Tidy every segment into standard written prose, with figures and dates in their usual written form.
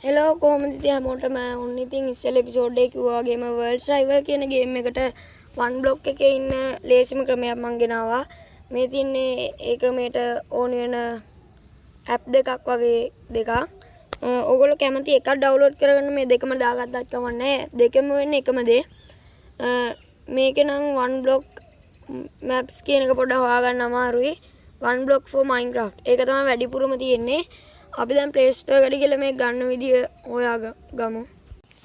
Hello කොහොමද ඉතින් හැමෝටම ඔන්න ඉතින් ඉස්සෙල් එපිසෝඩ් එකේ කිව්වා වගේම වර්ල්ඩ්ස් රයිවල් කියන ගේම් එකට වන් බ්ලොක් එකේ ඉන්න ලේසිම ක්‍රමයක් මම ගෙනාවා. මේ තියන්නේ ඒ ක්‍රමයට ඕන වෙන ඇප් දෙකක් වගේ දෙකක්. ඔයගොල්ලෝ කැමති එකක් ඩවුන්ලෝඩ් කරගන්න මේ දෙකම දාගත්තත් කමක් නැහැ. දෙකම වෙන්නේ එකම දේ. මේකේ නම් වන් බ්ලොක් maps කියන එක පොඩ්ඩක් හොයාගන්න අමාරුයි. වන් බ්ලොක් for Minecraft. ඒක තමයි වැඩිපුරම තියෙන්නේ. අපි දැන් Play Store එකට ගිහලා මේක ගන්න විදිය හොයාගමු.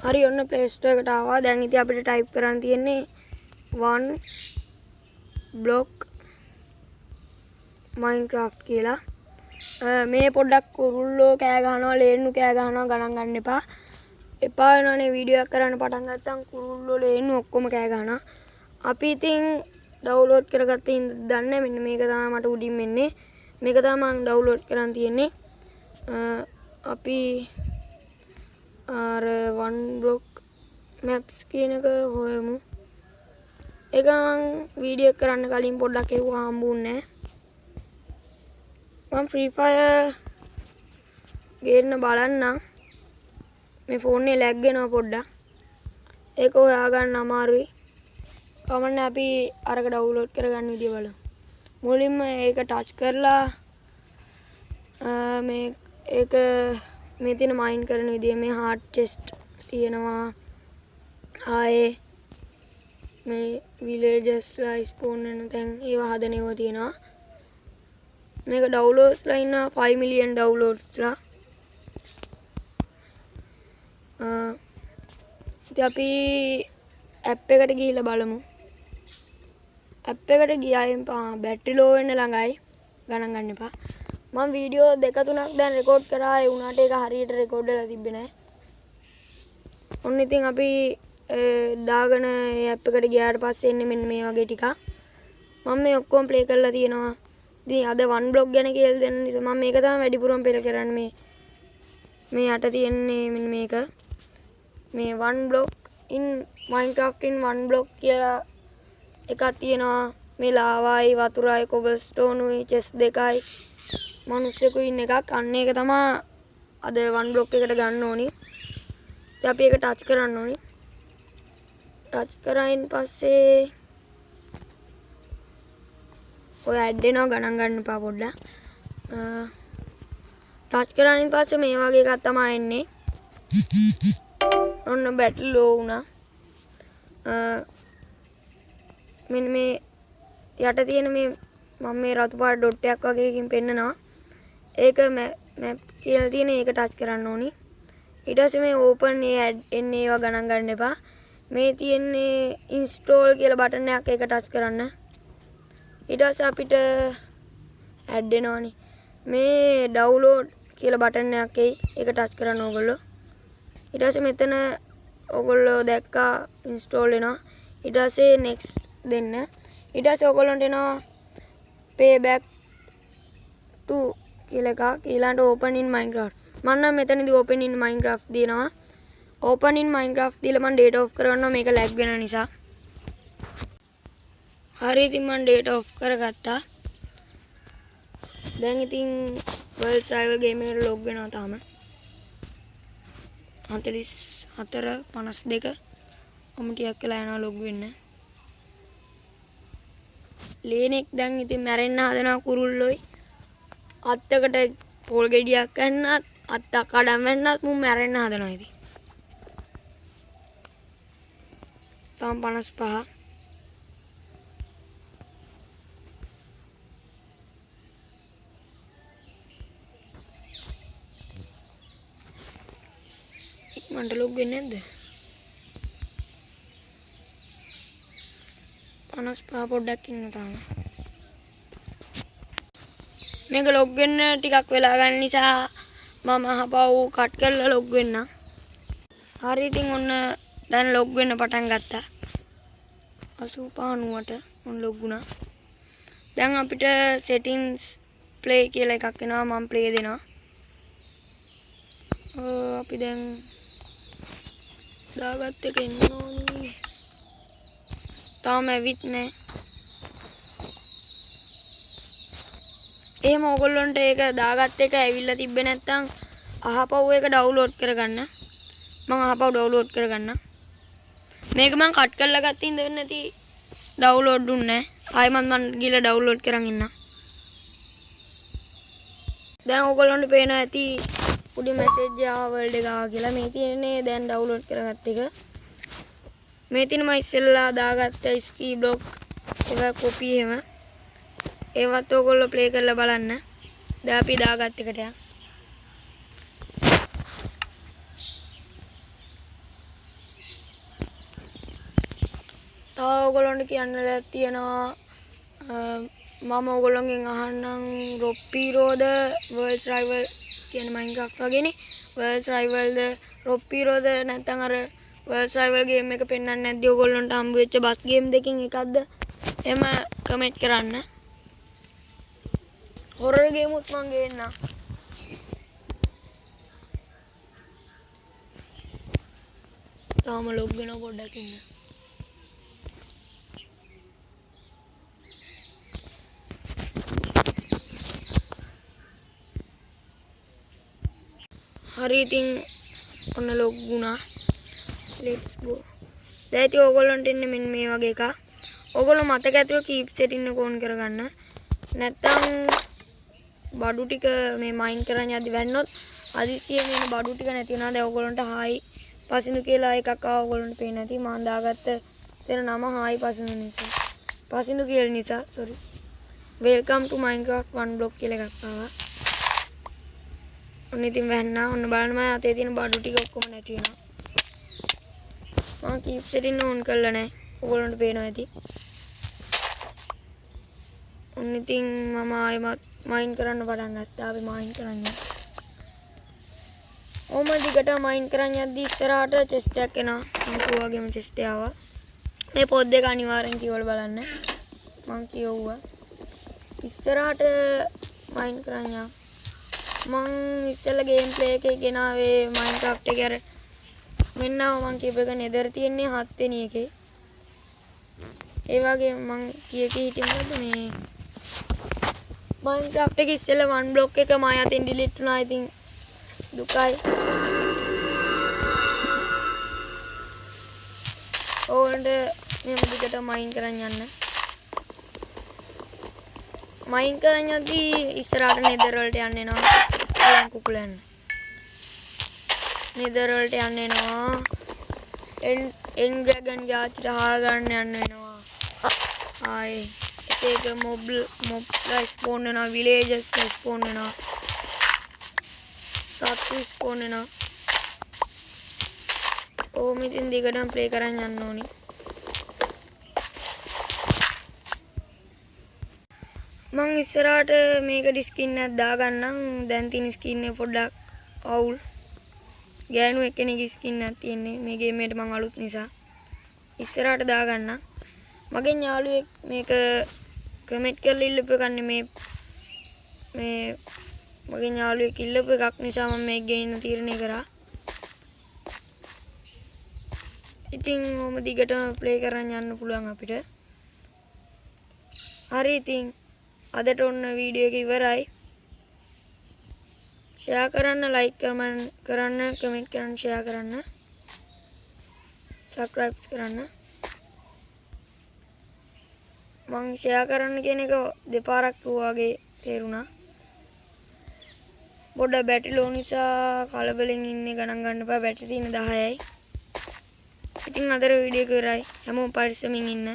හරි ඔන්න Play Store එකට ආවා. දැන් ඉතින් අපිට ටයිප් කරන්න තියෙන්නේ one block Minecraft කියලා. මේ පොඩ්ඩක් කුරුල්ලෝ කෑ ගහනවා, ලේන්නු කෑ ගහනවා ගණන් ගන්න එපා. එපා වෙනවනේ වීඩියෝ එකක් කරන්න පටන් ගත්තම් කුරුල්ලෝ ලේන්නු ඔක්කොම කෑ ගහනවා. අපි ඉතින් ඩවුන්ලෝඩ් කරගත්තේ දන්නේ මෙන්න මේක තමයි මට උඩින් මෙන්නේ. මේක තමයි මම ඩවුන්ලෝඩ් කරන් තියෙන්නේ. අපි අර වන් බ්ලොක් maps කියන එක හොයමු. ඒක මම වීඩියෝ කරන්න කලින් පොඩ්ඩක් එවුවා හම්බුන්නේ නැහැ. මම Free Fire ගේන්න බලන්නම්. මේ ෆෝන් එකේ ලැග් වෙනවා පොඩ්ඩක්. ඒක හොයාගන්න අමාරුයි. කමන්නේ අපි අරක ඩවුන්ලෝඩ් කරගන්න විදිය බලමු. මුලින්ම ඒක ටච් කරලා ඒක මේ තියෙන මයින් කරන විදිය මේ හાર્ට් චෙස්ට් තියෙනවා. ආයේ මේ විලේජස්ලා ස්පෝන් වෙන තැන් ඒවා හදන ඒවා තියෙනවා. මේක ඩවුන්ලෝඩ්ස්ලා ඉන්න 5 මිලියන් ඩවුන්ලෝඩ්ස්ලා. ඉතින් අපි ඇප් එකට ගිහිල්ලා බලමු. ඇප් එකට ගියායින් බැටරි ලෝ වෙන්න ළඟයි. ගණන් ගන්න එපා. මම වීඩියෝ දෙක තුනක් දැන් රෙකෝඩ් කරා. ඒ උනාට ඒක හරියට රෙකෝඩ් වෙලා තිබ්බේ නැහැ. ඔන්න ඉතින් අපි දාගෙන ඒ ඇප් එකට ගියාට පස්සේ එන්නේ මෙන්න මේ වගේ ටිකක්. මම මේ ඔක්කොම ප්ලේ කරලා තියෙනවා. ඉතින් අද වන් බ්ලොක් ගැන කියලා දෙන්න නිසා මම මේක තමයි වැඩිපුරම ප්ලේ කරන්නේ. මේ යට තියෙන්නේ මෙන්න මේක. මේ වන් block in Minecraft in one block කියලා එකක් තියෙනවා. මේ ලාවායි වතුරයි කොබල්ස්ටෝනුයි chest දෙකයි මනුස්සයෙකු ඉන්න එකක්. අන්න ඒක තමයි අද වන් බ්ලොක් එකට ගන්න ඕනි. ඉතින් අපි ඒක ටච් කරන්න ඕනි. ටච් කරායින් පස්සේ ඔය ඇඩ් වෙනවා ගණන් ගන්න එපා පොඩ්ඩක්. ටච් කරායින් පස්සේ මේ වගේ එකක් තමයි එන්නේ. ඔන්න බැටරි ලෝ වුණා. මෙන්න මේ යට තියෙන මේ මම මේ රතු පාට ඩොට් එකක් වගේ එකකින් පෙන්නනවා. ඒක මැප් කියලා තියෙන ඒක ටච් කරන්න ඕනි. ඊට පස්සේ මේ ඕපන් ඒ ඇඩ් එන්නේ ඒවා ගණන් ගන්න එපා. මේ තියෙන්නේ ඉන්ස්ටෝල් කියලා බටන් එකක් ඒක ටච් කරන්න. ඊට පස්සේ අපිට ඇඩ් එනවනේ. මේ ඩවුන්ලෝඩ් කියලා බටන් එකක් එයි. ඒක ටච් කරන්න ඕගොල්ලෝ. ඊට පස්සේ මෙතන ඔයගොල්ලෝ දැක්කා ඉන්ස්ටෝල් වෙනවා. ඊට පස්සේ next දෙන්න. ඊට පස්සේ ඔයගොල්ලන්ට එනවා pay back to කියලා එකක්. ඊළඟට open in Minecraft. මම නම් මෙතනදී open in Minecraft දිනනවා. open in Minecraft දීලා මම data off කරගන්නවා මේක lag වෙන නිසා. හරි ඉතින් මම data off කරගත්තා. දැන් ඉතින් world rival game එකට log වෙනවා තාම. 44:52 ඔමුටියක් කියලා යනවා log වෙන්න. ලේනෙක් දැන් ඉතින් මැරෙන්න හදනවා කුරුල්ලොයි. අත්තකට පොල් ගෙඩියක් ගන්නත් අත්ත කඩම් වෙන්නත් මුන් මැරෙන්න හදනවා ඉතින්. තාම 55. ඉක්මනට ලොග් වෙන්නේ නැද්ද? 55 පොඩ්ඩක් ඉන්න තාම. මේක ලොග් වෙන්න ටිකක් වෙලා ගන්න නිසා මම අහපව් කට් කරලා ලොග් වෙන්න. හරි ඉතින් ඔන්න දැන් ලොග් වෙන්න පටන් ගත්තා. 85 ඔන්න ලොග් වුණා. දැන් අපිට settings play කියලා එකක් එනවා. මම play දෙනවා. අපි දැන් දාගත්ත එක එන්න ඕනේ. තාම ඇවිත් නැහැ. එහෙම ඕගොල්ලන්ට ඒක දාගත්ත එක ඇවිල්ලා තිබ්බේ නැත්නම් අහපව් එක ඩවුන්ලෝඩ් කරගන්න. මම අහපව් ඩවුන්ලෝඩ් කරගන්න. මේක මම කට් කරලා ගත්ත ඉඳ වෙන්නේ නැති ඩවුන්ලෝඩ් දුන්නේ. ආයෙ මම ගිහලා ඩවුන්ලෝඩ් කරන් ඉන්න. දැන් ඔයගොල්ලන්ට පේනවා ඇති උඩින් මැසේජ් ආවා වර්ල්ඩ් එක ආවා කියලා. මේ තියෙන්නේ දැන් ඩවුන්ලෝඩ් කරගත්ත එක. මේ තියෙන මම ඉස්සෙල්ලා දාගත්ත ස්කී බ්ලොක් ඒවා කොපි එහෙම. ඒවත් ඔයගොල්ලෝ ප්ලේ කරලා බලන්න. දැන් අපි දාගත්ත එකට යන්න. තව ඔයගොල්ලන්ට කියන්න දෙයක් තියෙනවා. මම ඔයගොල්ලන්ගෙන් අහන්නම් රොප්පීරෝද වර්ල්ඩ්ස් රයිවල් කියන මයින්ක්‍රාෆ්ට් වගේනේ. වර්ල්ඩ්ස් රයිවල්ද රොප්පීරෝද නැත්නම් අර වර්ල්ඩ්ස් රයිවල් ගේම් එක පෙන්වන්නේ නැද්ද ඔයගොල්ලන්ට හම්බ වෙච්ච බස් ගේම් දෙකකින් එකක්ද? එහෙම කමෙන්ට් කරන්න. හොරර් ගේම් උත් මං ගේන්නම්. තාම ලොග් වෙන පොඩ්ඩක් ඉන්න. හරි ඉතින් ඔන්න ලොග් වුණා. let's go. දැන් ඉතින් ඕගොල්ලන්ට ඉන්නේ මෙන්න මේ වගේ එකක්. ඕගොල්ලෝ මතක ඇතුව කීප් සෙටින් එක ඕන් කරගන්න. නැත්තම් බඩු ටික මේ මයින් කරන්න යද්දි වැන්නොත් අදිසියෙන් එන බඩු ටික නැති වෙනවා. දැන් ඕගොල්ලන්ට හායි පසින්දු කියලා එකක් ආව ඕගොල්ලන්ට පේන්නේ නැති. මම දාගත්ත දෙන නම හායි පසින්දු නිසා. පසින්දු කියලා නිසා sorry. welcome to minecraft one block කියලා එකක් ආවා. ඔන්න ඉතින් වැන්නා. ඔන්න බලන්න මම අතේ තියෙන බඩු ටික ඔක්කොම නැති වෙනවා. මම කීප් සෙටින් ඕන් කරලා නැහැ. ඔයගොල්ලන්ට පේනවා ඇති. ඔන්න ඉතින් මම ආයෙමත් මයින් කරන්න පටන් ගත්තා. අපි මයින් කරන්නේ. ඕම දිගට මයින් කරන් යද්දි ඉස්සරහට චෙස්ට් එකක් එනවා. මම කිව්වාගේම චෙස්ට් එක ආවා. මේ පොත් දෙක අනිවාර්යෙන් කියවලා බලන්න. මම කියවුවා. ඉස්සරහට මයින් කරන් යන්න. මං ඉස්සෙල්ලා ගේම් ප්ලේ එකේ ගෙනාවේ මයින්ක්‍රාෆ්ට් එකේ අර මෙන්න මං කියප එක නෙදර් තියෙන්නේ 7 වෙනි එකේ. ඒ වගේ මං කීකේ හිටියමද මේ මයින්ක්‍රාෆ්ට් එකේ ඉස්සෙල්ලා වන් බ්ලොක් එක මම අතින් ඩිලීට් වුණා. ඉතින් දුකයි. ඕන්ට මේ මුදිකට මයින් කරන් යන්න. මයින් කරන් යද්දී ඉස්සරහට නෙදර් වලට යන්න එනවා. කුකුලන් නෙදර් වලට යන්න එනවා. එන් ඩ්‍රැගන් යාචිට හා ගන්න යන්න වෙනවා. ආයේ එක මොබ්ලා ස්පෝන් වෙනවා. විලේජස් ස්පෝන් වෙනවා. සත්තු ස්පෝන් වෙනවා. ඕම ඉතින් දිගටම ප්ලේ කරන් යන්න ඕනි. මං ඉස්සරහට මේකට ස්කින් එකක් දාගන්නම්. දැන් තියෙන ස්කින් එක පොඩ්ඩක් අවුල්. ගෑනු එක්කෙනෙක්ගේ ස්කින් එකක් තියෙන්නේ මේ ගේම් එකට මං අලුත් නිසා. ඉස්සරහට දාගන්නම්. මගේ යාළුවෙක් මේක කමෙන්ට් කරලා ඉල්ලපු එකන්නේ මේ මගේ යාළුවෙක් ඉල්ලපු එකක් නිසා මම මේක ගේන්න තීරණය කරා. ඉතින් ඔහොම දිගටම ප්ලේ කරන් යන්න පුළුවන් අපිට. හරි ඉතින් අදට ඔන්න වීඩියෝ එක ඉවරයි. ෂෙයා කරන්න, ලයික් කරන්න, කමෙන්ට් කරන්න, ෂෙයා කරන්න, සබ්ස්ක්‍රයිබ් කරන්න. මං ෂෙයා කරන්න කියන එක දෙපාරක් වගේ තේරුණා. පොඩ්ඩක් බැටරි ලෝ නිසා කලබලෙන් ඉන්නේ. ගණන් ගන්න එපා. බැටරි තියෙන 10යි. ඉතින් අදට වීඩියෝ එක ඉවරයි. හැමෝම පරිස්සමින් ඉන්න.